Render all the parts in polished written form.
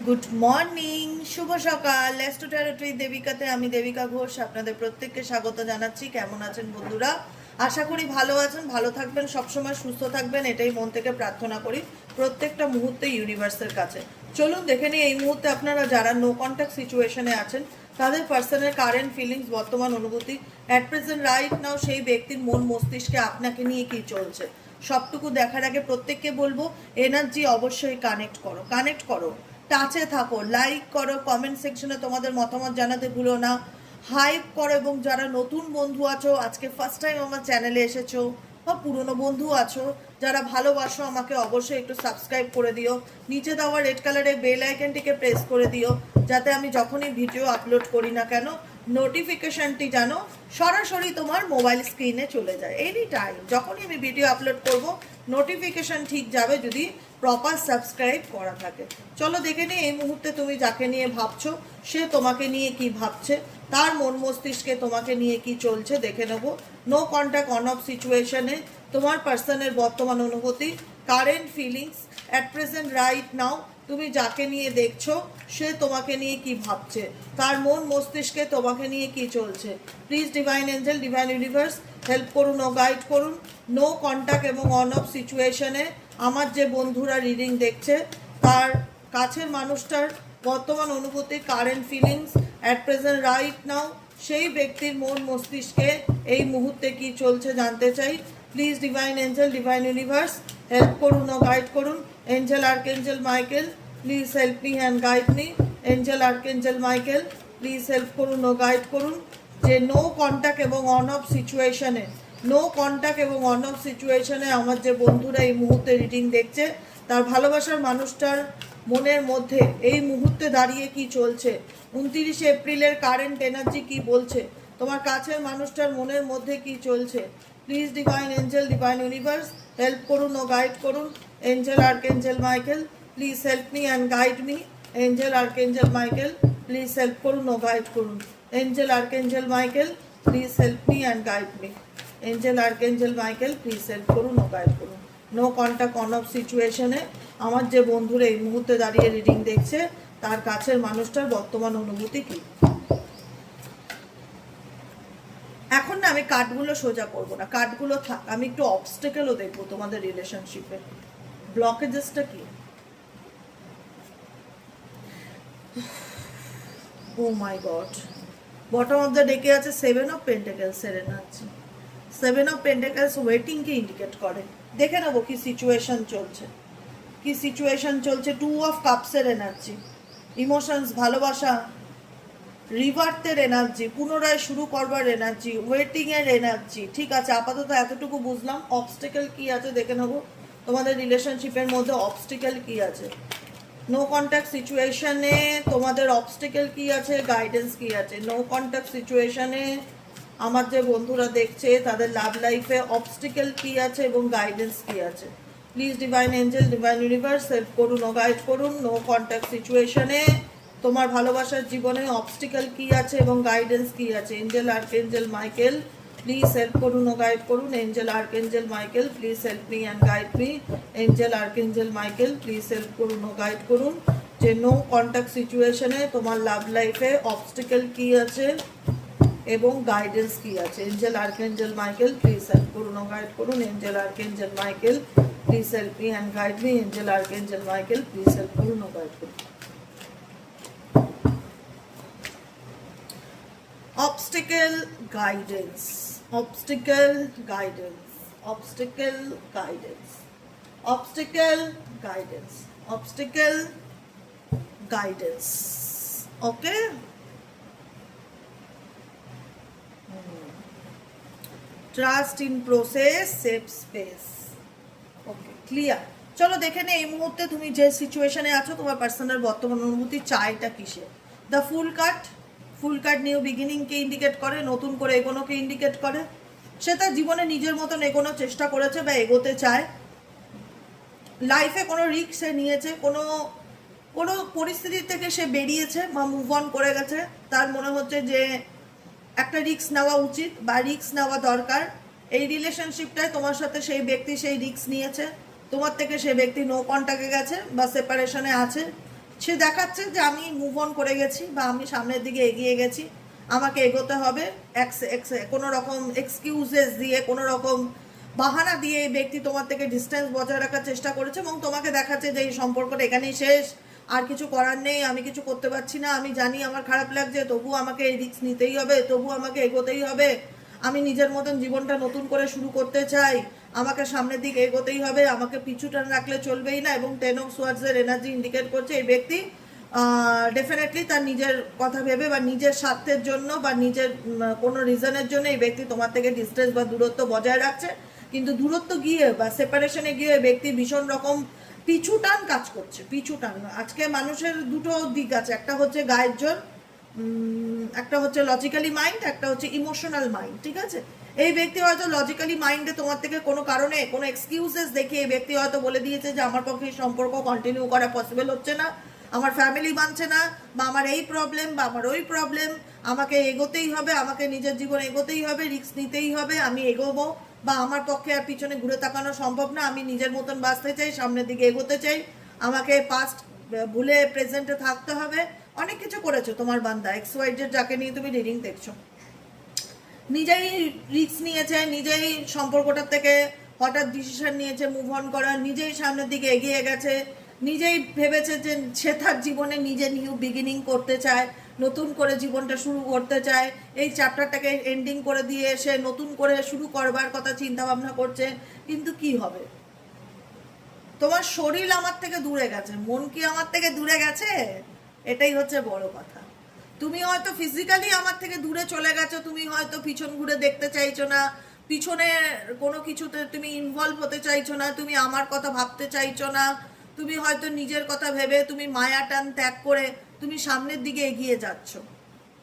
Good morning, শুভ সকাল। Let's territory দেবিকাতে আমি দেবিকা ঘোষ আপনাদের প্রত্যেককে স্বাগত জানাচ্ছি। কেমন আছেন বন্ধুরা? আশা করি ভালো আছেন, ভালো থাকবেন, সবসময় সুস্থ থাকবেন, এটাই মন থেকে প্রার্থনা করি প্রত্যেকটা মুহূর্তে ইউনিভার্সের কাছে। চলুন দেখে নিই এই মুহূর্তে আপনারা যারা নো কন্ট্যাক্ট সিচুয়েশনে আছেন তাদের পার্সনের কারেন্ট ফিলিংস, বর্তমান অনুভূতি, অ্যাট প্রেজেন্ট রাইট নাও সেই ব্যক্তির মন মস্তিষ্কে আপনাকে নিয়ে কি চলছে সবটুকু দেখার আগে প্রত্যেককে বলবো এনার্জি অবশ্যই কানেক্ট করো, টাচে থাকো, লাইক করো, কমেন্ট সেকশনে তোমাদের মতামত জানাতে ভুলো না, হাইপ করো। এবং যারা নতুন বন্ধু আছো, আজকে ফার্স্ট টাইম আমার চ্যানেলে এসেছো, বা পুরনো বন্ধু আছো যারা ভালোবাসো, আমাকে অবশ্যই একটু সাবস্ক্রাইব করে দিও। নিচে দেওয়া রেড কালারের বেল আইকনটিকে প্রেস করে দিও, যাতে আমি যখনই ভিডিও আপলোড করি না কেন নোটিফিকেশনটি যেন সরাসরি তোমার মোবাইল স্ক্রিনে চলে যায়। এনি টাইম যখনই আমি ভিডিও আপলোড করব নোটিফিকেশন ঠিক যাবে, যদি প্রপার সাবস্ক্রাইব করা থাকে। চলো দেখে নিই এই মুহূর্তে তুমি যাকে নিয়ে ভাবছো সে তোমাকে নিয়ে কি ভাবছে, তার মন মস্তিষ্কে তোমাকে নিয়ে কি চলছে দেখে নেবো। নো কন্ট্যাক্ট অন অফ সিচুয়েশনে তোমার পার্সনের বর্তমান অনুভূতি, current feelings, at present right now তুমি যাকে নিয়ে দেখছো সে তোমাকে নিয়ে কি ভাবছে, তার মন মস্তিষ্কে তোমাকে নিয়ে কি চলছে। Please divine angel, divine universe help করুন ও গাইড করুন। নো কন্ট্যাক্ট এবং অন অফ সিচুয়েশনে আমার যে বন্ধুরা রিডিং দেখছে তার কাছের মানুষটার বর্তমান অনুভূতি, current feelings, at present right now সেই ব্যক্তির মন মস্তিষ্কে এই মুহূর্তে কি চলছে জানতে চাই। Please divine angel, divine universe help করুন ও গাইড করুন। Angel archangel Michael please help me and guide me. Angel archangel Michael please help করুন ও গাইড করুন। যে নো কন্ট্যাক্ট এবং অন অফ সিচুয়েশনে, নো কন্ট্যাক্ট এবং অন অফ সিচুয়েশনে আমার যে বন্ধুরা এই মুহূর্তে রিডিং দেখছে তার ভালোবাসার মানুষটার মনের মধ্যে এই মুহূর্তে দাঁড়িয়ে কি চলছে, 29 এপ্রিলের কারেন্ট এনার্জি কি বলছে, তোমার কাছের মানুষটার মনের মধ্যে কি চলছে। Please divine angel, divine universe help করুন ও গাইড করুন। Angel archangel Michael please help me and guide me. Angel archangel Michael please help করুন ও গাইড করুন। Angel archangel Michael please help me and guide me. Angel archangel Michael please help করুন ও guide করুন। No contact on off সিচুয়েশনে আমার যে বন্ধুরা এই মুহূর্তে দাঁড়িয়ে রিডিং দেখছে তার কাছের মানুষটার বর্তমান অনুভূতি কি। এখন না আমি কার্ডগুলো সোজা করবো না, কার্ডগুলো থাক, আমি একটু অবস্টেকেলও দেখবো তোমাদের রিলেশনশিপে, ব্লকেজেসটা কি। ও মাই গড, বটম অফ দ্য ডেকে আছে 7 অফ পেন্টাকেলস এর এনার্জি। 7 অফ পেন্টাকেলস ওয়েটিংকে ইন্ডিকেট করে। দেখে নেবো কি সিচুয়েশন চলছে, কি সিচুয়েশন চলছে। 2 অফ কাপসের এনার্জি, ইমোশনস, ভালোবাসা, রিভার্থের এনার্জি, পুনরায় শুরু করবার এনার্জি, ওয়েটিংয়ের এনার্জি। ঠিক আছে, আপাতত এতটুকু বুঝলাম। অবস্টেকেল কি আছে দেখে নেবো, তোমাদের রিলেশনশিপের মধ্যে অবস্টেকেল কি আছে। নো কন্ট্যাক্ট সিচুয়েশনে তোমাদের অবস্টেকেল কি আছে, গাইডেন্স কি আছে। নো কন্ট্যাক্ট সিচুয়েশনে আমার যে বন্ধুরা দেখছে তাদের লাভ লাইফে অবস্টেকেল কি আছে এবং গাইডেন্স কি আছে। Please divine angel, divine universe help করুন ও গাইড করুন। নো কন্ট্যাক্ট সিচুয়েশনে তোমার ভালোবাসার জীবনে অবস্টেকেল কি আছে এবং গাইডেন্স কি আছে। Angel archangel Michael please help করুন ও গাইড করুন। Angel archangel Michael please help me and guide me. Angel archangel Michael please help করুন ও গাইড করুন। যে নো কন্ট্যাক্ট সিচুয়েশনে তোমার লাভ লাইফে অবস্টেকেল কি আছে এবং গাইডেন্স কি আছে। Angel archangel Michael please help করুন ও গাইড করুন। Angel archangel Michael please help me and guide me. Angel archangel Michael please help করুন ও গাইড করুন। Obstacle guidance, obstacle guidance, obstacle guidance, obstacle guidance, obstacle guidance. Okay? Trust in process, safe space. Okay, clear. চলো দেখে নে এই মুহূর্তে তুমি যে সিচুয়েশনে আছো তোমার পার্সোনাল বর্তমান অনুভূতি, চাইটা কিসে। দ্য ফুল কার্ড নিউ বিগিনিংকে ইন্ডিকেট করে, নতুন করে এগোনোকে ইন্ডিকেট করে। সে তার জীবনে নিজের মতন এগোনোর চেষ্টা করেছে বা এগোতে চায়। লাইফে কোনো রিস্ক সে নিয়েছে, কোনো পরিস্থিতি থেকে সে বেরিয়েছে বা মুভ অন করে গেছে। তার মনে হচ্ছে যে একটা রিস্ক নেওয়া উচিত বা রিস্ক নেওয়া দরকার। এই রিলেশনশিপটায় তোমার সাথে সেই ব্যক্তি সেই রিস্ক নিয়েছে, তোমার থেকে সেই ব্যক্তি নো কন্ট্যাক্টে গেছে বা সেপারেশনে আছে। সে দেখাচ্ছে যে আমি মুভ অন করে গেছি বা আমি সামনের দিকে এগিয়ে গেছি, আমাকে এগোতে হবে। কোনো রকম এক্সকিউজেস দিয়ে, কোনো রকম বাহানা দিয়ে এই ব্যক্তি তোমার থেকে ডিস্টেন্স বজায় রাখার চেষ্টা করেছে এবং তোমাকে দেখাচ্ছে যে এই সম্পর্কটা এখানেই শেষ, আর কিছু করার নেই, আমি কিছু করতে পারছি না, আমি জানি আমার খারাপ লাগছে, তবু আমাকে এই রিস্ক নিতেই হবে, তবু আমাকে এগোতেই হবে, আমি নিজের মতন জীবনটা নতুন করে শুরু করতে চাই, আমাকে সামনের দিকে এগোতেই হবে, আমাকে পিছু টান রাখলে চলবেই না। এবং 10 অফ সোয়ার্ডসের এনার্জি ইন্ডিকেট করছে এই ব্যক্তি ডেফিনেটলি তার নিজের কথা ভেবে বা নিজের স্বার্থের জন্য বা নিজের কোনো রিজনের জন্য এই ব্যক্তি তোমার থেকে ডিস্টেন্স বা দূরত্ব বজায় রাখছে। কিন্তু দূরত্ব গিয়ে বা সেপারেশনে গিয়ে ব্যক্তি ভীষণ রকম পিছু টান কাজ করছে, পিছু টান। আজকে মানুষের দুটো দিক আছে, একটা হচ্ছে গায়ের জোর, একটা হচ্ছে লজিক্যালি মাইন্ড, একটা হচ্ছে ইমোশনাল মাইন্ড, ঠিক আছে? এই ব্যক্তি হয়তো লজিক্যালি মাইন্ডে তোমার থেকে কোনো কারণে কোনো এক্সকিউজেস দেখে এই ব্যক্তি হয়তো বলে দিয়েছে যে আমার পক্ষে এই সম্পর্ক কন্টিনিউ করা পসিবল হচ্ছে না, আমার ফ্যামিলি মানছে না, বা আমার এই প্রবলেম বা আমার ওই প্রবলেম, আমাকে এগোতেই হবে, আমাকে নিজের জীবন এগোতেই হবে, রিস্ক নিতেই হবে, আমি এগোবো, বা আমার পক্ষে আর পিছনে ঘুরে তাকানো সম্ভব না, আমি নিজের মতন বাঁচতে চাই, সামনের দিকে এগোতে চাই, আমাকে পাস্ট ভুলে প্রেজেন্টে থাকতে হবে। অনেক কিছু করেছো তোমার বান্দা XYZ যাকে নিয়ে তুমি রিডিং দেখছো, নিজেই রিস্ক নিয়েছে, নিজেই সম্পর্কটার থেকে হঠাৎ ডিসিশন নিয়েছে মুভ অন করার, নিজেই সামনের দিকে এগিয়ে গেছে, নিজেই ভেবেছে যে সে তার জীবনে নিজে নিউ বিগিনিং করতে চায়, নতুন করে জীবনটা শুরু করতে চায়, এই চ্যাপ্টারটাকে এন্ডিং করে দিয়ে সে নতুন করে শুরু করবার কথা চিন্তা ভাবনা করছে। কিন্তু কি হবে, তোমার শরীর আমার থেকে দূরে গেছে, মন কি আমার থেকে দূরে গেছে? এটাই হচ্ছে বড় কথা। তুমি হয়তো ফিজিক্যালি আমার থেকে দূরে চলে গেছো, তুমি হয়তো পিছন ঘুরে দেখতে চাইছো না, পিছনে কোনো কিছুতে তুমি ইনভলভ হতে চাইছো না, তুমি আমার কথা ভাবতে চাইছো না, তুমি হয়তো নিজের কথা ভেবে তুমি মায়া টান ত্যাগ করে তুমি সামনের দিকে এগিয়ে যাচ্ছ।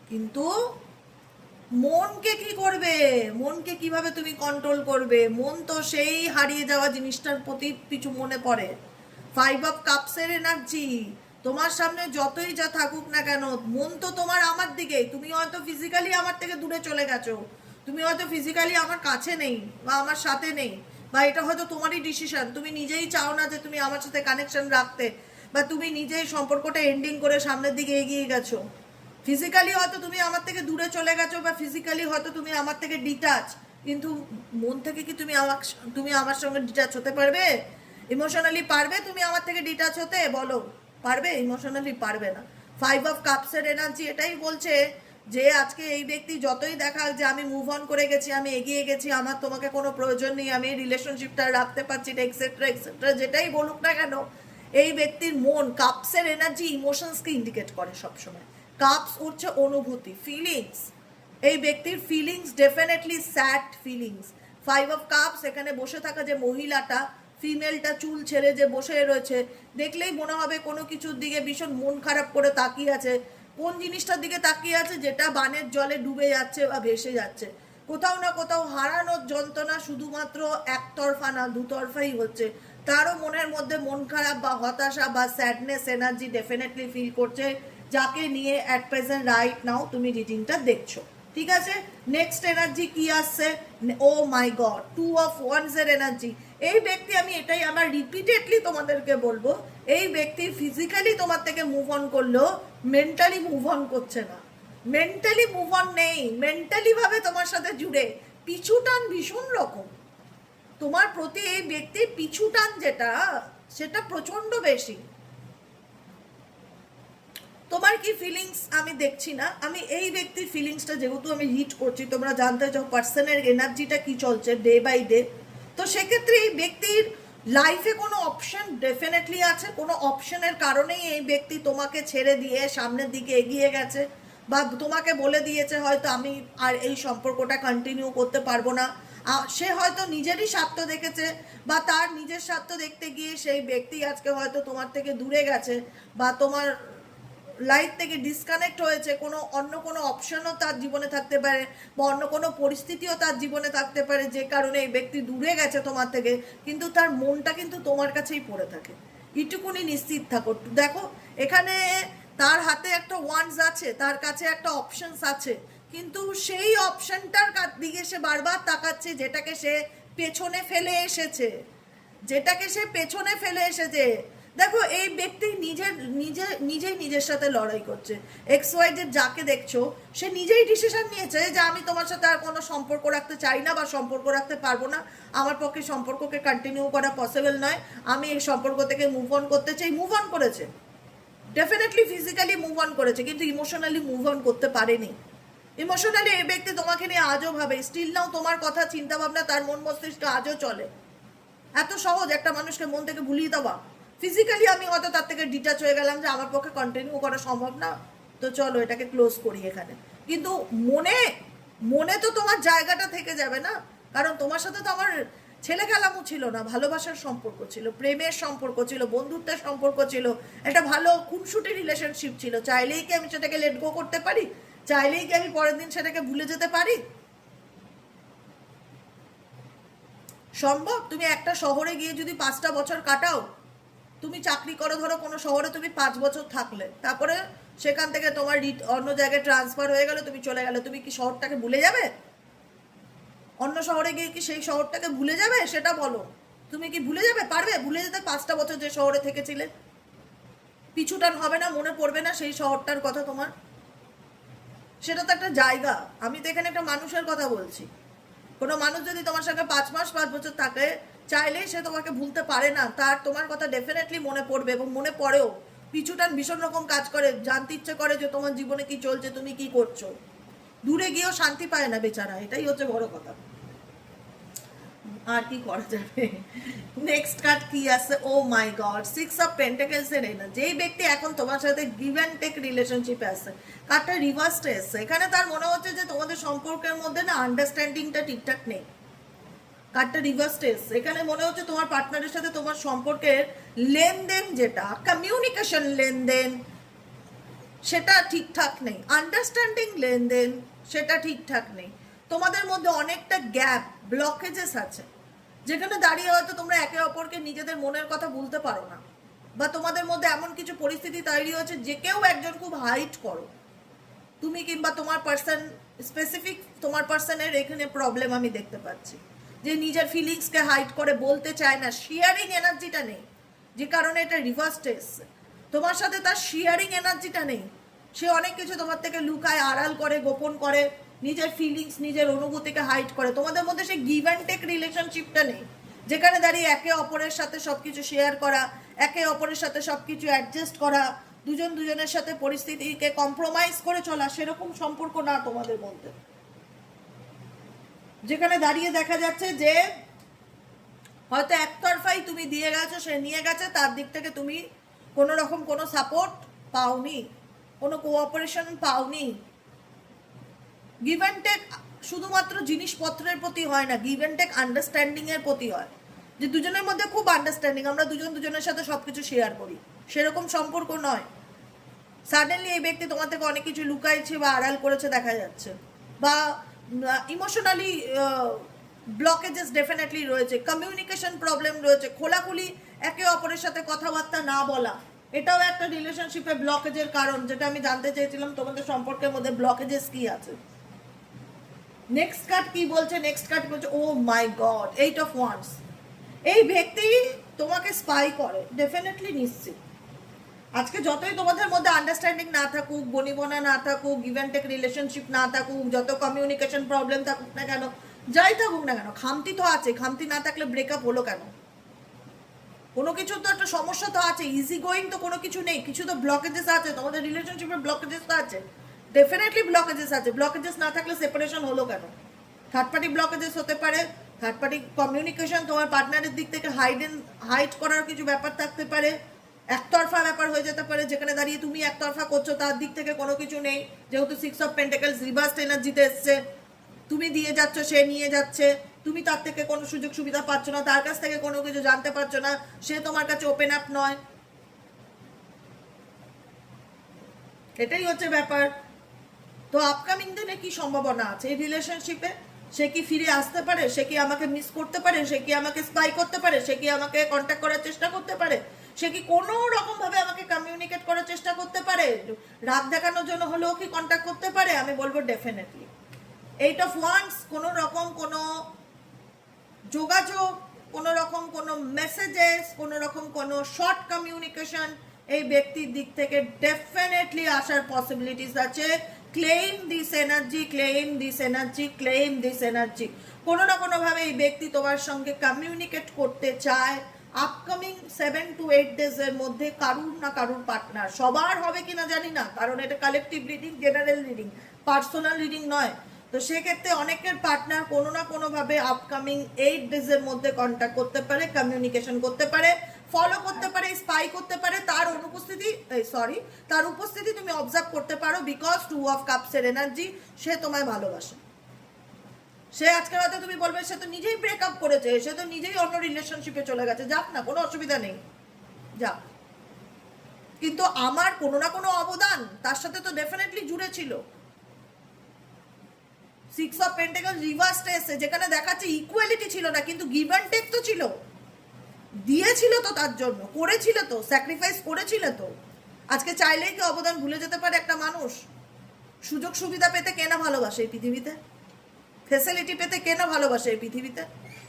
কিন্তু মনকে কি করবে, মনকে কিভাবে তুমি কন্ট্রোল করবে? মন তো সেই হারিয়ে যাওয়া জিনিসটার প্রতি কিছু মনে পড়ে। 5 অফ কাপসের এনার্জি, তোমার সামনে যতই যা থাকুক না কেন, মন তো তোমার আমার দিকেই। তুমি হয়তো ফিজিক্যালি আমার থেকে দূরে চলে গেছো, তুমি হয়তো ফিজিক্যালি আমার কাছে নেই বা আমার সাথে নেই, বা এটা হয়তো তোমারই ডিসিশন, তুমি নিজেই চাও না যে তুমি আমার সাথে কানেকশন রাখতে, বা তুমি নিজেই সম্পর্কটা এন্ডিং করে সামনের দিকে এগিয়ে গেছো। ফিজিক্যালি হয়তো তুমি আমার থেকে দূরে চলে গেছো, বা ফিজিক্যালি হয়তো তুমি আমার থেকে ডিটাচ, কিন্তু মন থেকে কি তুমি আমার সঙ্গে ডিটাচ হতে পারবে? ইমোশনালি পারবে তুমি আমার থেকে ডিটাচ হতে? বলো, পারবে? ইমোশনালি পারবে না। 5 অফ কাপসের এনার্জি এটাই বলছে যে আজকে এই ব্যক্তি যতই দেখা যে আমি মুভ অন করে গেছি, আমি এগিয়ে গেছি, আমার তোমাকে কোনো প্রয়োজন নেই, আমি এই রিলেশনশিপটা রাখতে পারছি না, এক্সেট্রা এক্সেট্রা, যেটাই বলুক না কেন, এই ব্যক্তির মন, কাপসের এনার্জি ইমোশনসকে ইন্ডিকেট করে সবসময়। কাপস হচ্ছে অনুভূতি, ফিলিংস। এই ব্যক্তির feelings definitely sad feelings. 5 of cups, এখানে বসে থাকা যে মহিলাটা, ফিমেলটা চুল ছেড়ে যে বসে রয়েছে, দেখলেই মনে হবে কোনো কিছুর দিকে ভীষণ মন খারাপ করে তাকিয়ে আছে। কোন জিনিসটার দিকে তাকিয়ে আছে? যেটা বানের জলে ডুবে যাচ্ছে বা ভেসে যাচ্ছে। কোথাও না কোথাও হারানোর যন্ত্রণা শুধুমাত্র একতরফা না, দুতরফাই হচ্ছে। তারও মনের মধ্যে মন খারাপ বা হতাশা বা স্যাডনেস এনার্জি ডেফিনেটলি ফিল করছে, যাকে নিয়ে অ্যাট প্রেজেন্ট রাইট নাও তুমি রিডিংটা দেখছো। ঠিক আছে, নেক্সট এনার্জি কি আসছে? ও মাই গড, 2 অফ ওয়ান্স এর এনার্জি। এই ব্যক্তি, আমি এটাই আমার রিপিটেডলি তোমাদেরকে বলবো, এই ব্যক্তি ফিজিক্যালি তোমার থেকে মুভ অন করলেও মেন্টালি মুভ অন করছে না। মেন্টালি মুভ অন নেই, মেন্টালি ভাবে তোমার সাথে জুড়ে, পিছু টান ভীষণ রকম তোমার প্রতি। এই ব্যক্তির পিছু টান যেটা, সেটা প্রচন্ড বেশি। তোমার কি ফিলিংস আমি দেখছি না, আমি এই ব্যক্তির ফিলিংসটা যেহেতু আমি রিড করছি, তোমরা জানতে চাও পার্সনের এনার্জিটা কি চলছে ডে বাই ডে, তো সেক্ষেত্রে এই ব্যক্তির লাইফে কোনো অপশন ডেফিনেটলি আছে, কোনো অপশনের কারণেই এই ব্যক্তি তোমাকে ছেড়ে দিয়ে সামনের দিকে এগিয়ে গেছে, বা তোমাকে বলে দিয়েছে হয়তো আমি আর এই সম্পর্কটা কন্টিনিউ করতে পারবো না। সে হয়তো নিজেরই স্বার্থ দেখেছে, বা তার নিজের স্বার্থ দেখতে গিয়ে সেই ব্যক্তি আজকে হয়তো তোমার থেকে দূরে গেছে, বা তোমার লাইফ থেকে ডিসকানেক্ট হয়েছে। অন্য কোনো অপশনও তার জীবনে থাকতে পারে, বা অন্য কোনো পরিস্থিতিও তার জীবনে থাকতে পারে, যে কারণে এই ব্যক্তি দূরে গেছে তোমার থেকে, কিন্তু তার মনটা কিন্তু তোমার কাছেই পড়ে থাকে। এটুকুনি নিশ্চিত থাকো। দেখো, এখানে তার হাতে একটা ওয়ান্স আছে, তার কাছে একটা অপশনস আছে, কিন্তু সেই অপশনটার দিকে সে বারবার তাকাচ্ছে, যেটাকে সে পেছনে ফেলে এসেছে, যেটাকে সে পেছনে ফেলে এসেছে। দেখো এই ব্যক্তি নিজেই নিজের সাথে লড়াই করছে। এক্স ওয়াই যে যাকে দেখছো সে নিজেই ডিসিশন নিয়েছে যে আমি তোমার সাথে আর কোনো সম্পর্ক রাখতে চাই না বা সম্পর্ক রাখতে পারবো না, আমার পক্ষে সম্পর্ককে কন্টিনিউ করা পসিবল নয়, আমি এই সম্পর্ক থেকে মুভ অন করতে চাই। মুভ অন করেছে, ডেফিনেটলি ফিজিক্যালি মুভ অন করেছে, কিন্তু ইমোশনালি মুভ অন করতে পারেনি। ইমোশনালি এই ব্যক্তি তোমাকে নিয়ে আজও ভাবে, স্টিল নাও তোমার কথা চিন্তা ভাবনা তার মন মস্তিষ্কে আজও চলে। এত সহজ একটা মানুষকে মন থেকে ভুলিয়ে দেওয়া? ফিজিক্যালি আমি হয়তো তার থেকে ডিটাচ হয়ে গেলাম যে আমার পক্ষে কন্টিনিউ করা সম্ভব না, তো চলো এটাকে ক্লোজ করি এখানে, কিন্তু মনে মনে তো তোমার জায়গাটা থেকে যাবে না। কারণ তোমার সাথে তো আমার ছেলে খেলামও ছিল না, ভালোবাসার সম্পর্ক ছিল, প্রেমের সম্পর্ক ছিল, বন্ধুত্বের সম্পর্ক ছিল, একটা ভালো খুনসুটি রিলেশনশিপ ছিল। চাইলেই কি আমি সেটাকে লেট গো করতে পারি? চাইলেই কি আমি পরের দিন সেটাকে ভুলে যেতে পারি? সম্ভব? তুমি একটা শহরে গিয়ে যদি 5টা বছর কাটাও, তুমি চাকরি করো ধরো কোনো শহরে, তুমি 5 বছর থাকলে, তারপরে সেখান থেকে তোমার অন্য জায়গায় ট্রান্সফার হয়ে গেলে, তুমি চলে গেলে, তুমি কি শহরটাকে ভুলে যাবে? অন্য শহরে গিয়ে কি সেই শহরটাকে ভুলে যাবে? সেটা বলো, তুমি কি ভুলে যাবে? পারবে ভুলে যেতে 5টা বছর যে শহরে থেকেছিলে? পিছুটান হবে না, মনে পড়বে না সেই শহরটার কথা তোমার? সেটা তো একটা জায়গা। আমি তো এখানে একটা মানুষের কথা বলছি। কোনো মানুষ যদি তোমার সঙ্গে 5 মাস 5 বছর থাকে, চাইলেই সে তোমাকে ভুলতে পারে না, তার তোমার কথা ডেফিনেটলি মনে পড়বে, এবং মনে পড়েও। পিছুটান ভীষণ রকম কাজ করে, জানতে ইচ্ছে করে যে তোমার জীবনে কি চলছে, তুমি কি করছো। দূরে গিয়েও শান্তি পায় না বেচারা, এটাই হচ্ছে বড় কথা। আর কি করা যাবে? নেক্সট কার্ড কি আছে? ও মাই গড, 6 অফ পেন্টাকেলস এর না, যেই ব্যক্তি এখন তোমার সাথে গিভ অ্যান্ড টেক রিলেশনশিপে আছে, কার্ডটা রিভার্সে এসছে। এখানে তার মনে হচ্ছে যে তোমাদের সম্পর্কের মধ্যে না আন্ডারস্ট্যান্ডিংটা ঠিকঠাক নেই। কার্ডটা রিভার্সে এসছে, এখানে মনে হচ্ছে তোমার পার্টনারের সাথে তোমার সম্পর্কের লেনদেন, যেটা কমিউনিকেশন লেনদেন, সেটা ঠিকঠাক নেই। আন্ডারস্ট্যান্ডিং লেনদেন সেটা ঠিকঠাক নেই। তোমাদের মধ্যে অনেকটা গ্যাপ, ব্লকেজেস আছে, যেখানে দাঁড়িয়ে হয়তো তোমরা একে অপরকে নিজেদের মনের কথা বলতে পারো না, বা তোমাদের মধ্যে এমন কিছু পরিস্থিতি তৈরি হচ্ছে যে কেউ একজন খুব হাইট করো, তুমি কিংবা তোমার পার্সন, স্পেসিফিক তোমার পার্সনের এখানে প্রবলেম আমি দেখতে পাচ্ছি, যে নিজের ফিলিংসকে হাইড করে বলতে চায় না, শেয়ারিং এনার্জিটা নেই, যে কারণে এটা রিভার্সড এসছে। তোমার সাথে তার শেয়ারিং এনার্জিটা নেই, সে অনেক কিছু তোমার থেকে লুকায়, আড়াল করে, গোপন করে, নিজের ফিলিংস, নিজের অনুভূতিকে হাইড করে। তোমাদের মধ্যে সেই গিভ অ্যান্ড টেক রিলেশনশিপটা নেই, যেখানে দাঁড়িয়ে একে অপরের সাথে সবকিছু শেয়ার করা, একে অপরের সাথে সবকিছু অ্যাডজাস্ট করা, দুজন দুজনের সাথে পরিস্থিতিকে কম্প্রোমাইজ করে চলা, সেরকম সম্পর্ক না তোমাদের মধ্যে। যেখানে দাঁড়িয়ে দেখা যাচ্ছে যে হয়তো একতরফাই তুমি দিয়ে গেছো, সে নিয়ে গেছে, তার দিক থেকে তুমি কোনো রকম কোনো সাপোর্ট পাওনি, কোনো কোঅপারেশন পাওনি। গিভ অ্যান্ড টেক শুধুমাত্র জিনিসপত্রের প্রতি হয় না, গিভ অ্যান্ড টেক আন্ডারস্ট্যান্ডিং এর প্রতি হয়, যে দুজনের মধ্যে খুব আন্ডারস্ট্যান্ডিং, আমরা দুজন দুজনের সাথে সবকিছু শেয়ার করি, সেরকম সম্পর্ক নয়। সাডেনলি এই ব্যক্তি তোমার থেকে অনেক কিছু লুকাইছে বা আড়াল করেছে দেখা যাচ্ছে, বা ইমোশনালি ব্লকেজেস ডেফিনেটলি রয়েছে, কমিউনিকেশন প্রবলেম রয়েছে, খোলাখুলি একে অপরের সাথে কথাবার্তা না বলা, এটাও একটা রিলেশনশিপে ব্লকেজের কারণ, যেটা আমি জানতে চেয়েছিলাম তোমাদের সম্পর্কের মধ্যে ব্লকেজেস কি আছে। নেক্সট কার্ড কি বলছে? নেক্সট কার্ড বলছে ও মাই গড, 8 অফ ওয়ান্ডস। এই ব্যক্তি তোমাকে স্পাই করে, ডেফিনেটলি নিশ্চিত। আজকে যতই তোমাদের মধ্যে আন্ডারস্ট্যান্ডিং না থাকুক, বনিবনা না থাকুক, গিভ অ্যান্ড টেক রিলেশনশিপ না থাকুক, যত কমিউনিকেশন প্রবলেম থাকুক না কেন, যাই থাকুক না কেন, খামতি তো আছে। খামতি না থাকলে ব্রেকআপ হলো কেন? কোনো কিছু তো একটা সমস্যা তো আছে, ইজি গোয়িং তো কোনো কিছু নেই, কিছু তো ব্লকেজেস আছে, তোমাদের রিলেশনশিপের ব্লকেজেস তো আছে, ডেফিনেটলি ব্লকেজেস আছে। ব্লকেজেস না থাকলে সেপারেশন হলো কেন? থার্ড পার্টি ব্লকেজেস হতে পারে, থার্ড পার্টি কমিউনিকেশন, তোমার পার্টনারের দিক থেকে হাইড করার কিছু ব্যাপার থাকতে পারে, একতরফা ব্যাপার হয়ে যেতে পারে, যেখানে দাঁড়িয়ে তুমি একতরফা করছো, তার দিক থেকে কোনো কিছু নেই, যেহেতু 6 অফ পেন্টাকেলস রিভার্সড এনার্জিতে এসছে। তুমি দিয়ে যাচ্ছ, সে নিয়ে যাচ্ছে, তুমি তার থেকে কোনো সুযোগ সুবিধা পাচ্ছ না, তার কাছ থেকে কোনো কিছু জানতে পারছো না, সে তোমার কাছে ওপেন আপ নয়, এটাই হচ্ছে ব্যাপার। তো আপকামিং দিনে কি সম্ভাবনা আছে এই রিলেশনশিপে? সে কি ফিরে আসতে পারে? সে কি আমাকে মিস করতে পারে? সে কি আমাকে স্পাই করতে পারে? সে কি আমাকে কন্ট্যাক্ট করার চেষ্টা করতে পারে? সে কি কোনো রকম ভাবে আমাকে কমিউনিকেট করার চেষ্টা করতে পারে? রাত দেখানোর জন্য হলেও কি কন্ট্যাক্ট করতে পারে? আমি বলবো ডেফিনেটলি। 8 অফ ওয়ান্ডস, কোনো রকম কোনো যোগাযোগ, কোনো রকম কোনো মেসেজেস, কোনো রকম কোনো শর্ট কমিউনিকেশন এই ব্যক্তির দিক থেকে ডেফিনেটলি আসার পসিবিলিটিস আছে। Claim this energy, claim this energy, claim this energy. কোনো না কোনোভাবে এই ব্যক্তি তোমার সঙ্গে কমিউনিকেট করতে চায়। আপকামিং 7 to 8 ডেজের মধ্যে কারুর না কারুর পার্টনার, সবার হবে কিনা জানি না, কারণ এটা collective reading, general reading, personal reading নয়। তো সেক্ষেত্রে অনেকের পার্টনার কোনো না কোনোভাবে আপকামিং 8 ডেজের মধ্যে কন্ট্যাক্ট করতে পারে, কমিউনিকেশন করতে পারে, ফলো করতে পারে, স্পাই করতে পারে। তার উপস্থিতি তুমি অবজার্ভ করতে পারো, বিকজ 2 অফ কাপসের এনার্জি। সে তোমায় ভালোবাসে। সে আজকে হয়তো তুমি বলবে সে তো নিজেই ব্রেকআপ করেছে, সে তো নিজেই অন্য রিলেশনশিপে চলে গেছে, যাক না, কোনো অসুবিধা নেই, যাক। কিন্তু আমার কোনো না কোনো অবদান তার সাথে তো ডেফিনেটলি জুড়ে ছিল। 6 অফ পেন্টাকল রিভার্সটা এসে যেখানে দেখাচ্ছে ইকুয়ালিটি ছিল না, কিন্তু গিভ অ্যান্ড টেক তো ছিল, দিয়েছিল তো, তার জন্য করেছিল তো, স্যাক্রিফাইস করেছিল তো। আজকে চাইলেই কি অবদান ভুলে যেতে পারে একটা মানুষ? সুযোগ সুবিধা পেতে কে না ভালোবাসে এই পৃথিবীতে? ফেসিলিটি পেতে কে না ভালোবাসে এই পৃথিবীতে?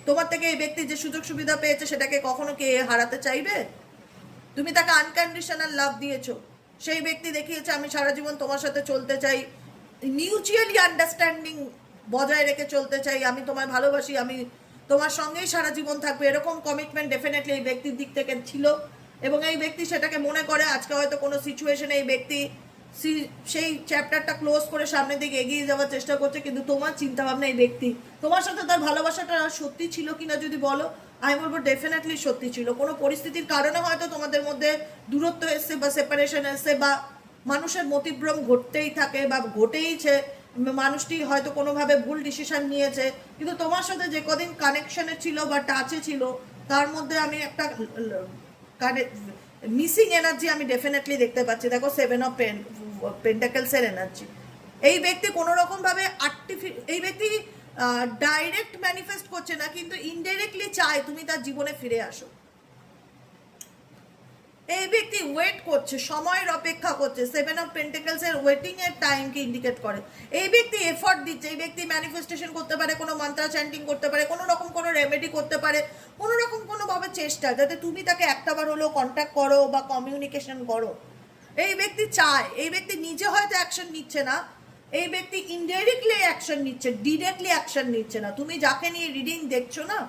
তোমার থেকে এই ব্যক্তি যে সুযোগ সুবিধা পেয়েছে সেটাকে কখনো কে হারাতে চাইবে? তুমি তাকে আনকন্ডিশনাল লাভ দিয়েছো, সেই ব্যক্তি দেখিয়েছে আমি সারা জীবন তোমার সাথে চলতে চাই, মিউচুয়ালি আন্ডারস্ট্যান্ডিং বজায় রেখে চলতে চাই, আমি তোমায় ভালোবাসি, আমি তোমার সঙ্গেই সারা জীবন থাকবে, এরকম কমিটমেন্ট ডেফিনেটলি এই ব্যক্তির দিক থেকে ছিল। এবং এই ব্যক্তি সেটাকে মনে করে আজকে হয়তো কোনো সিচুয়েশনে এই ব্যক্তি সেই চ্যাপ্টারটা ক্লোজ করে সামনের দিকে এগিয়ে যাওয়ার চেষ্টা করছে। কিন্তু তোমার চিন্তাভাবনা এই ব্যক্তি তোমার সাথে তার ভালোবাসাটা সত্যি ছিল কিনা যদি বলো, আমি বলবো ডেফিনেটলি সত্যি ছিল। কোনো পরিস্থিতির কারণে হয়তো তোমাদের মধ্যে দূরত্ব এসছে বা সেপারেশন এসছে, বা মানুষের মতিভ্রম ঘটতেই থাকে বা ঘটেইছে, মানুষটি হয়তো কোনোভাবে ভুল ডিসিশন নিয়েছে। কিন্তু তোমার সাথে যে কদিন কানেকশনে ছিল বা টাচে ছিল, তার মধ্যে আমি একটা মিসিং এনার্জি আমি ডেফিনেটলি দেখতে পাচ্ছি। দেখো 7 অফ পেন্টাকেলসের এনার্জি। এই ব্যক্তি কোনো রকমভাবে এই ব্যক্তি ডাইরেক্ট ম্যানিফেস্ট করছে না, কিন্তু ইনডাইরেক্টলি চায় তুমি তার জীবনে ফিরে আসো। এই ব্যক্তি ওয়েট করছে, সময়ের অপেক্ষা করছে। 7 অফ পেন্টাকেলস এর ওয়েটিং এর টাইমকে ইন্ডিকেট করে। এই ব্যক্তি এফর্ট দিচ্ছে, এই ব্যক্তি ম্যানিফেস্টেশন করতে পারে, কোনো মন্ত্র চ্যান্টিং করতে পারে, কোনো রকম কোনো রেমেডি করতে পারে, কোনো রকম কোনোভাবে চেষ্টা যাতে তুমি তাকে একটাবার হলেও কন্ট্যাক্ট করো বা কমিউনিকেশন করো। এই ব্যক্তি চায়, এই ব্যক্তি নিজে হয়তো অ্যাকশন নিচ্ছে না, এই ব্যক্তি ইনডাইরেক্টলি অ্যাকশন নিচ্ছে, ডিরেক্টলি অ্যাকশন নিচ্ছে না। তুমি যাকে নিয়ে রিডিং দেখছো না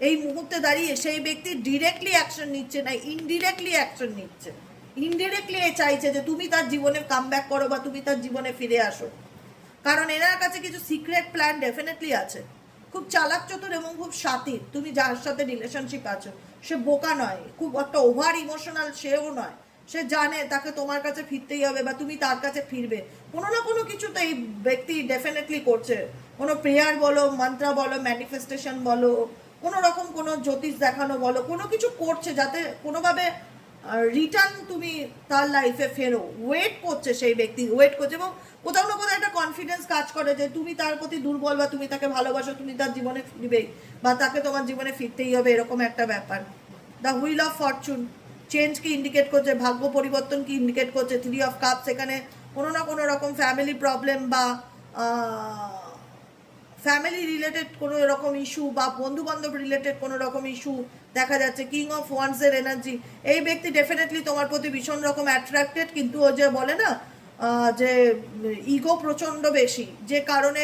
এই মুহূর্তে দাঁড়িয়ে, সেই ব্যক্তি ডিরেক্টলি অ্যাকশন নিচ্ছে না, ইনডিরেক্টলি অ্যাকশন নিচ্ছে। ইনডিরেক্টলি চাইছে যে তুমি তার জীবনে কাম ব্যাক করো বা তুমি তার জীবনে ফিরে আসো। কারণ এনার কাছে কিছু সিক্রেট প্ল্যান ডেফিনেটলি আছে। খুব চালাক চতুর এবং খুব শাতির। তুমি যার সাথে রিলেশনশিপ আছো সে বোকা নয়, খুব একটা ওভার ইমোশনাল সেও নয়। সে জানে তাকে তোমার কাছে ফিরতেই হবে বা তুমি তার কাছে ফিরবে। কোনো না কোনো কিছু তো এই ব্যক্তি ডেফিনেটলি করছে। কোনো প্রেয়ার বলো, মন্ত্র বলো, ম্যানিফেস্টেশন বলো, কোনো রকম কোনো জ্যোতিষ দেখানো বলো, কোনো কিছু করছে যাতে কোনোভাবে রিটার্ন তুমি তার লাইফে ফেরো। ওয়েট করছে সেই ব্যক্তি, ওয়েট করছে, এবং কোথাও না কোথাও একটা কনফিডেন্স কাজ করে যে তুমি তার প্রতি দুর্বল বা তুমি তাকে ভালোবাসো, তুমি তার জীবনে ফিরবেই বা তাকে তোমার জীবনে ফিরতেই হবে, এরকম একটা ব্যাপার। দ্য হুইল অফ ফরচুন চেঞ্জকে ইন্ডিকেট করছে, ভাগ্য পরিবর্তনকে ইন্ডিকেট করছে। 3 অফ কাপস এখানে কোনো না কোনো রকম ফ্যামিলি প্রবলেম বা ফ্যামিলি রিলেটেড কোনো রকম ইস্যু বা বন্ধু বান্ধব রিলেটেড কোনো রকম ইস্যু দেখা যাচ্ছে। কিং অফ ওয়ান্সের এনার্জি। এই ব্যক্তি ডেফিনেটলি তোমার প্রতি ভীষণ রকম অ্যাট্রাক্টেড, কিন্তু ও যে বলে না যে ইগো প্রচণ্ড বেশি, যে কারণে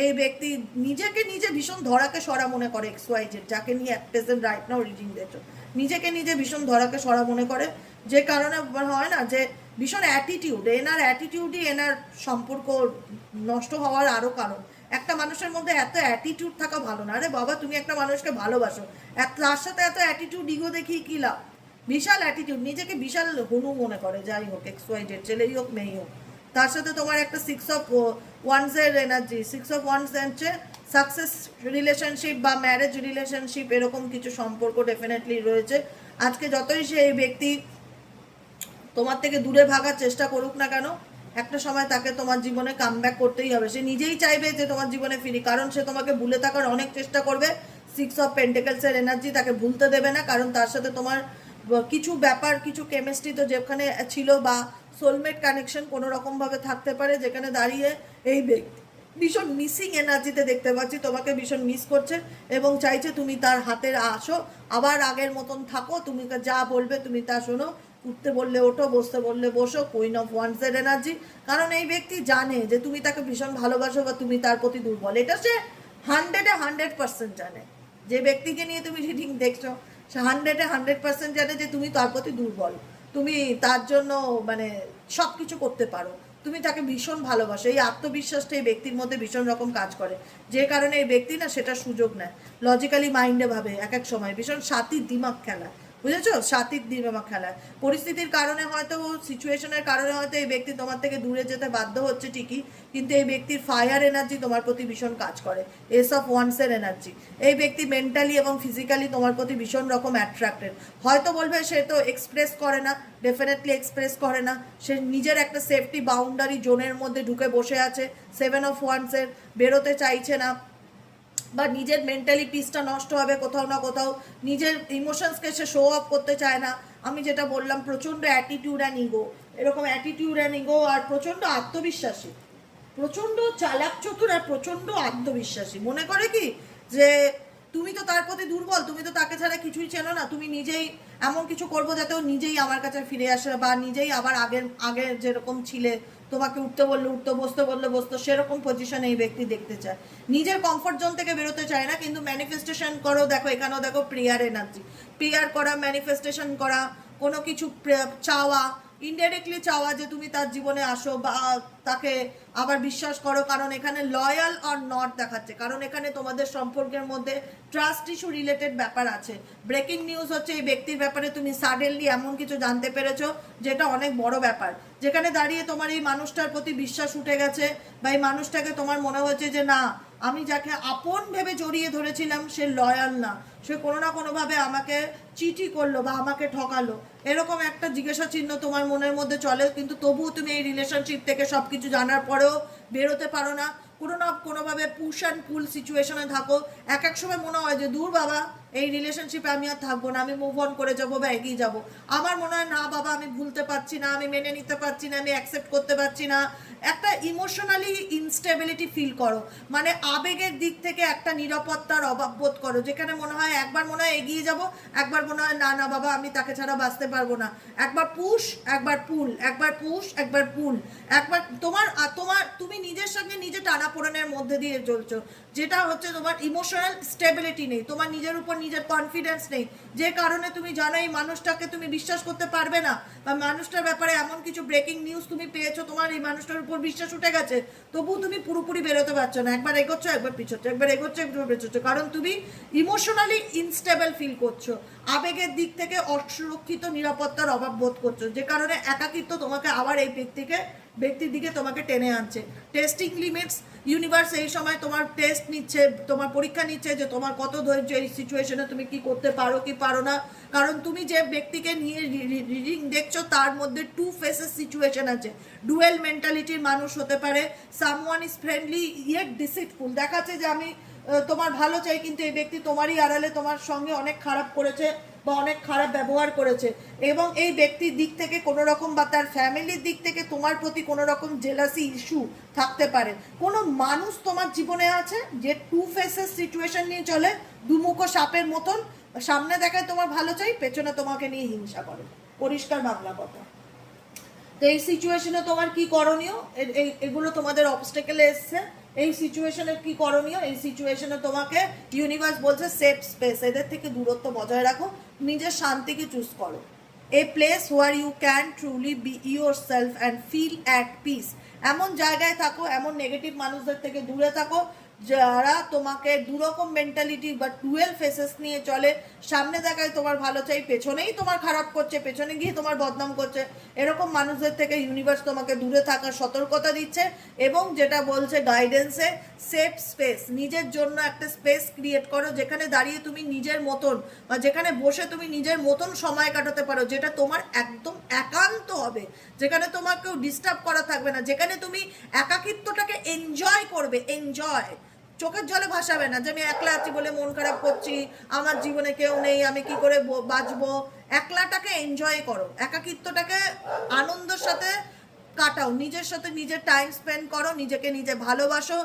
এই ব্যক্তি নিজেকে নিজে ভীষণ ধরাকে সরা মনে করে। XYZ যাকে নিয়ে at present right now reading দিয়েছো, নিজেকে নিজে ভীষণ ধরাকে সরা মনে করে, যে কারণে হয় না যে ভীষণ অ্যাটিটিউড, এনার অ্যাটিটিউডই এনার সম্পর্ক নষ্ট হওয়ার আরও কারণ। একটা মানুষের মধ্যে এত অ্যাটিটিউড থাকা ভালো না। আরে বাবা, তুমি একটা মানুষকে ভালোবাসো, তার সাথে এত অ্যাটিটিউড ইগো দেখিয়ে কী লাভ? বিশাল অ্যাটিটিউড, নিজেকে বিশাল হনু মনে করে। যাই হোক, XYZ ছেলেই হোক মেয়েই হোক, তার সাথে তোমার একটা 6 অফ ওয়ান্সের এনার্জি। 6 অফ ওয়ান্স হচ্ছে সাকসেস রিলেশনশিপ বা ম্যারেজ রিলেশনশিপ, এরকম কিছু সম্পর্ক ডেফিনেটলি রয়েছে। আজকে যতই সে এই ব্যক্তি তোমার থেকে দূরে ভাগার চেষ্টা করুক না কেন, একটা সময় তাকে তোমার জীবনে কাম ব্যাক করতেই হবে। সে নিজেই চাইবে যে তোমার জীবনে ফিরি, কারণ সে তোমাকে ভুলে থাকার অনেক চেষ্টা করবে। 6 অফ পেন্টাকেলসের এনার্জি তাকে ভুলতে দেবে না, কারণ তার সাথে তোমার কিছু ব্যাপার, কিছু কেমিস্ট্রি তো যেখানে ছিল, বা সোলমেট কানেকশন কোনো রকমভাবে থাকতে পারে, যেখানে দাঁড়িয়ে এই ব্যক্তি ভীষণ মিসিং এনার্জিতে দেখতে পাচ্ছি, তোমাকে ভীষণ মিস করছে এবং চাইছে তুমি তার হাতের আসো, আবার আগের মতন থাকো, তুমি যা বলবে তুমি তা শোনো, উঠতে বললে ওঠো, বসতে বললে বসো, কুইন অফ ওয়ান্সের এনার্জি। কারণ এই ব্যক্তি জানে যে তুমি তাকে ভীষণ ভালোবাসো বা তুমি তার প্রতি দুর্বল, এটা সে 100% জানে। যে ব্যক্তিকে নিয়ে তুমি রিডিং দেখছো সে 100% জানে যে তুমি তার প্রতি দুর্বল, তুমি তার জন্য মানে সব কিছু করতে পারো, তুমি তাকে ভীষণ ভালোবাসো। এই আত্মবিশ্বাসটা এই ব্যক্তির মধ্যে ভীষণ রকম কাজ করে, যে কারণে এই ব্যক্তি না সেটা সুযোগ নেয়, লজিক্যালি মাইন্ডে ভাবে এক এক সময়, ভীষণ সাতির দিমাগ খেলা, বুঝেছো, সাতির দিমাগ খেলা। পরিস্থিতির কারণে হয়তো, সিচুয়েশনের কারণে হয়তো এই ব্যক্তি তোমার থেকে দূরে যেতে বাধ্য হচ্ছে ঠিকই, কিন্তু এই ব্যক্তির ফায়ার এনার্জি তোমার প্রতি ভীষণ কাজ করে, এস অফ ওয়ান্সের এনার্জি। এই ব্যক্তি মেন্টালি এবং ফিজিক্যালি তোমার প্রতি ভীষণ রকম অ্যাট্রাক্টেড। হয়তো বলবে সে তো এক্সপ্রেস করে না, ডেফিনেটলি এক্সপ্রেস করে না, সে নিজের একটা সেফটি বাউন্ডারি জোনের মধ্যে ঢুকে বসে আছে, 7 অফ ওয়ান্সের, বেরোতে চাইছে না, বা নিজের মেন্টালি পিসটা নষ্ট হবে কোথাও না কোথাও, নিজের ইমোশনসকে সে শো অফ করতে চায় না। আমি যেটা বললাম, প্রচণ্ড অ্যাটিটিউড অ্যান্ড ইগো, এরকম অ্যাটিটিউড অ্যান্ড ইগো, আর প্রচণ্ড আত্মবিশ্বাসী, প্রচণ্ড চালাক চতুর আর প্রচণ্ড আত্মবিশ্বাসী। মনে করে কি যে তুমি তো তার প্রতি দুর্বল, তুমি তো তাকে ছাড়া কিছুই চেনো না, তুমি নিজেই এমন কিছু করবো যাতে ও নিজেই আমার কাছে ফিরে আসে, বা নিজেই আবার আগের যেরকম ছিলে, তোমাকে উঠতে বললে উঠতো, বসতে বললে বসতো, সেরকম পজিশনে এই ব্যক্তি দেখতে চায়, নিজের কমফর্ট জোন থেকে বেরোতে চায় না। কিন্তু ম্যানিফেস্টেশন করো, দেখো এখানেও দেখো প্রেয়ার এনার্জি, প্রেয়ার করা, ম্যানিফেস্টেশন করা, কোনো কিছু চাওয়া, ইনডাইরেক্টলি চাওয়া যে তুমি তার জীবনে আসো বা তাকে আবার বিশ্বাস করো, কারণ এখানে লয়াল অর নট দেখাচ্ছে, কারণ এখানে তোমাদের সম্পর্কের মধ্যে ট্রাস্ট ইস্যু রিলেটেড ব্যাপার আছে। ব্রেকিং নিউজ হচ্ছে এই ব্যক্তির ব্যাপারে তুমি সাডেনলি এমন কিছু জানতে পেরেছো যেটা অনেক বড় ব্যাপার, যেখানে দাঁড়িয়ে তোমার এই মানুষটার প্রতি বিশ্বাস উঠে গেছে, বা এই মানুষটাকে তোমার মনে হচ্ছে যে না, আমি যাকে আপন ভেবে জড়িয়ে ধরেছিলাম সে লয়াল না, সে কোনো না কোনোভাবে আমাকে চিটি করলো বা আমাকে ঠকালো, এরকম একটা জিজ্ঞাসা চিহ্ন তোমার মনের মধ্যে চলে। কিন্তু তবুও তুমি এই রিলেশনশিপ থেকে সব কিছু জানার পরেও বেরোতে পারো না, কোনো না কোনোভাবে পুশ অ্যান্ড পুল সিচুয়েশনে থাকো। এক এক সময় মনে হয় যে দূর বাবা, এই রিলেশনশিপে আমি আর থাকবো না, আমি মুভ অন করে যাবো বা এগিয়ে যাবো। আমার মনে হয় না বাবা, আমি ভুলতে পারছি না, আমি মেনে নিতে পারছি না, আমি অ্যাকসেপ্ট করতে পারছি না। একটা ইমোশনালি ইনস্টেবিলিটি ফিল করো, মানে আবেগের দিক থেকে একটা নিরাপত্তার অভাব বোধ করো, যেখানে মনে হয় একবার মনে হয় এগিয়ে যাব, একবার মনে হয় না না বাবা, আমি তাকে ছাড়া বাঁচতে পারবো না। একবার পুশ, একবার পুল, একবার পুশ, একবার পুল, একবার তোমার তুমি নিজের সঙ্গে নিজে টানাপোড়েনের মধ্যে দিয়ে চলছো, যেটা হচ্ছে তোমার ইমোশনাল স্টেবিলিটি নেই, তোমার নিজের উপর নিজের কনফিডেন্স নেই, যে কারণে তুমি জানো এই মানুষটাকে তুমি বিশ্বাস করতে পারবে না, বা মানুষটার ব্যাপারে এমন কিছু ব্রেকিং নিউজ তুমি পেয়েছো, তোমার এই মানুষটার উপর বিশ্বাস উঠে গেছে, তবুও তুমি পুরোপুরি বেরোতে পারছো না, একবার এগোচ্ছ একবার পিছোচ্ছ, একবার এগোচ্ছ একবার পেছোচ্ছ, কারণ তুমি ইমোশনালি ইনস্টেবল ফিল করছো, আবেগের দিক থেকে অসুরক্ষিত, নিরাপত্তার অভাব বোধ করছো, যে কারণে একাকিত্ব তোমাকে আবার এই ব্যক্তির দিকে তোমাকে টেনে আনছে। টেস্টিং লিমিটস, ইউনিভার্স এই সময় তোমার টেস্ট নিচ্ছে, তোমার পরীক্ষা নিচ্ছে যে তোমার কত ধৈর্য, এই সিচুয়েশনে তুমি কি করতে পারো কি পারো না, কারণ তুমি যে ব্যক্তিকে নিয়ে রিডিং দেখছো তার মধ্যে টু ফেসেস সিচুয়েশন আছে, ডুয়েল মেন্টালিটির মানুষ হতে পারে, সামওয়ান ইজ ফ্রেন্ডলি ইয়েট ডিসিটফুল, দেখাচ্ছে যে আমি তোমার ভালো চাই, কিন্তু এই ব্যক্তি তোমারই আড়ালে তোমার সঙ্গে অনেক খারাপ করেছে বা অনেক খারাপ ব্যবহার করেছে, এবং এই ব্যক্তির দিক থেকে কোনো রকম বা তার ফ্যামিলির দিক থেকে তোমার প্রতি কোনো রকম জেলাসি ইস্যু থাকতে পারে। কোনো মানুষ তোমার জীবনে আছে যে টু ফেসেস সিচুয়েশন নিয়ে চলে, দুমুখো সাপের মতন, সামনে দেখায় তোমার ভালো চাই, পেছনে তোমাকে নিয়ে হিংসা করে, পরিষ্কার বাংলা কথা। তো এই সিচুয়েশনে তোমার কি করণীয়, এগুলো তোমাদের অবস্টেকেলে এসছে, এই সিচুয়েশনে কি করণীয়, এই সিচুয়েশনে তোমাকে ইউনিভার্স বলছে সেফ স্পেস, এদের থেকে দূরত্ব বজায় রাখো, নিজের শান্তিকে চুজ করো, a place where you can truly be yourself and feel at peace. এমন জায়গায় থাকো, এমন নেগেটিভ মানুষদের থেকে দূরে থাকো যারা তোমাকে দুরকম মেন্টালিটি বা টুয়েলভ ফেসেস নিয়ে চলে, সামনে দেখায় তোমার ভালো চাই, পেছনেই তোমার খারাপ করছে, পেছনে গিয়ে তোমার বদনাম করছে, এরকম মানুষদের থেকে ইউনিভার্স তোমাকে দূরে থাকার সতর্কতা দিচ্ছে। এবং যেটা বলছে গাইডেন্সে, সেফ স্পেস, নিজের জন্য একটা স্পেস ক্রিয়েট করো, যেখানে দাঁড়িয়ে তুমি নিজের মতন বা যেখানে বসে তুমি নিজের মতন সময় কাটাতে পারো, যেটা তোমার একদম একান্ত হবে, যেখানে তোমার কেউ ডিস্টার্ব করা থাকবে না, যেখানে তুমি একাকিত্বটাকে এনজয় করবে, এনজয়, চোখের জলে ভাসাবে না যে আমি একলা আছি বলে মন খারাপ করছি, আমার জীবনে কেউ নেই, আমি কি করে বাঁচবো। একলাটাকে এনজয় করো, একাকিত্বটাকে আনন্দের সাথে কাটাও, নিজের সাথে নিজের টাইম স্পেন্ড করো, নিজেকে নিজে ভালোবাসো,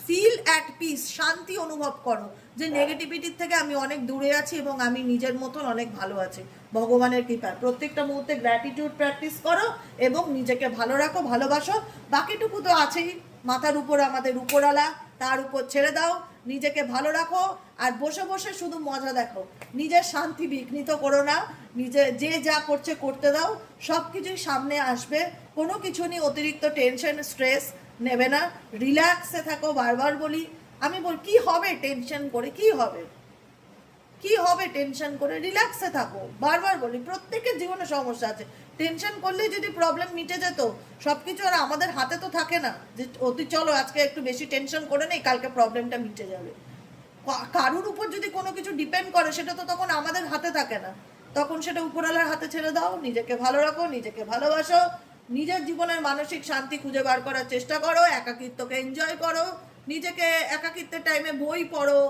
ফিল অ্যাট পিস, শান্তি অনুভব করো যে নেগেটিভিটির থেকে আমি অনেক দূরে আছি এবং আমি নিজের মতন অনেক ভালো আছি ভগবানের কৃপায়। প্রত্যেকটা মুহূর্তে গ্র্যাটিটিউড প্র্যাকটিস করো এবং নিজেকে ভালো রাখো, ভালোবাসো। বাকিটুকু তো আছেই, মাথার উপর আমাদের উপরওয়ালা, তার উপর ছেড়ে দাও, নিজেকে ভালো রাখো আর বসে বসে শুধু মজা দেখো, নিজের শান্তি বিঘ্নিত করো না, নিজে যে যা করছে করতে দাও, সব কিছুই সামনে আসবে, কোনো কিছু নিয়ে অতিরিক্ত টেনশন স্ট্রেস নেবে না, রিল্যাক্সে থাকো। বারবার বলি, আমি বল কি হবে টেনশন করে, কি হবে, কি হবে টেনশন করে, রিল্যাক্সে থাকো। বারবার বলি, প্রত্যেকের জীবনে সমস্যা আছে, টেনশন করলে যদি প্রবলেম মিটে যেত, সব কিছু আর আমাদের হাতে তো থাকে না যে অতি চলো আজকে একটু বেশি টেনশন করে নেই, কালকে প্রবলেমটা মিটে যাবে। কারুর উপর যদি কোনো কিছু ডিপেন্ড করে সেটা তো তখন আমাদের হাতে থাকে না, তখন সেটা উপরওয়ালার হাতে ছেড়ে দাও, নিজেকে ভালো রাখো, নিজেকে ভালোবাসো, নিজের জীবনের মানসিক শান্তি খুঁজে বার করার চেষ্টা করো, একাকিত্বকে এনজয় করো, নিজেকে একাকিত্বের টাইমে বই পড়ো,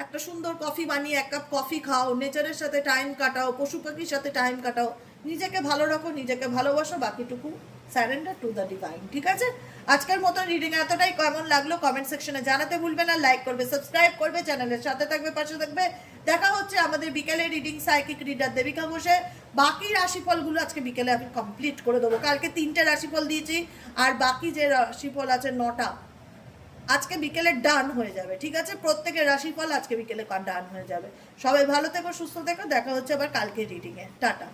একটা সুন্দর কফি বানিয়ে এক কাপ কফি খাও, নেচারের সাথে টাইম কাটাও, পশু পাখির সাথে টাইম কাটাও, নিজেকে ভালো রাখো, নিজেকে ভালোবাসো, বাকিটুকু স্যারেন্ডার টু দ্য ডিভাইন। ঠিক আছে, আজকের মতো রিডিং এতটাই। কেমন লাগলো কমেন্ট সেকশনে জানাতে ভুলবে না, লাইক করবে, সাবস্ক্রাইব করবে, চ্যানেলের সাথে থাকবে, পাশে থাকবে। দেখা হচ্ছে আমাদের বিকেলে রিডিং সাইকিক রিডার দেবিকা বসে। বাকি রাশিফলগুলো আজকে বিকেলে আমি কমপ্লিট করে দেবো, কালকে 3টে রাশিফল দিয়েছি আর বাকি যে রাশিফল আছে 9টা আজকে বিকেলে ডান হয়ে যাবে। ঠিক আছে, প্রত্যেকের রাশিফল আজকে বিকেলে ডান হয়ে যাবে। সবাই ভালো থেকো, সুস্থ থেকো, দেখা হচ্ছে আবার কালকে রিডিংয়ে। টাটা।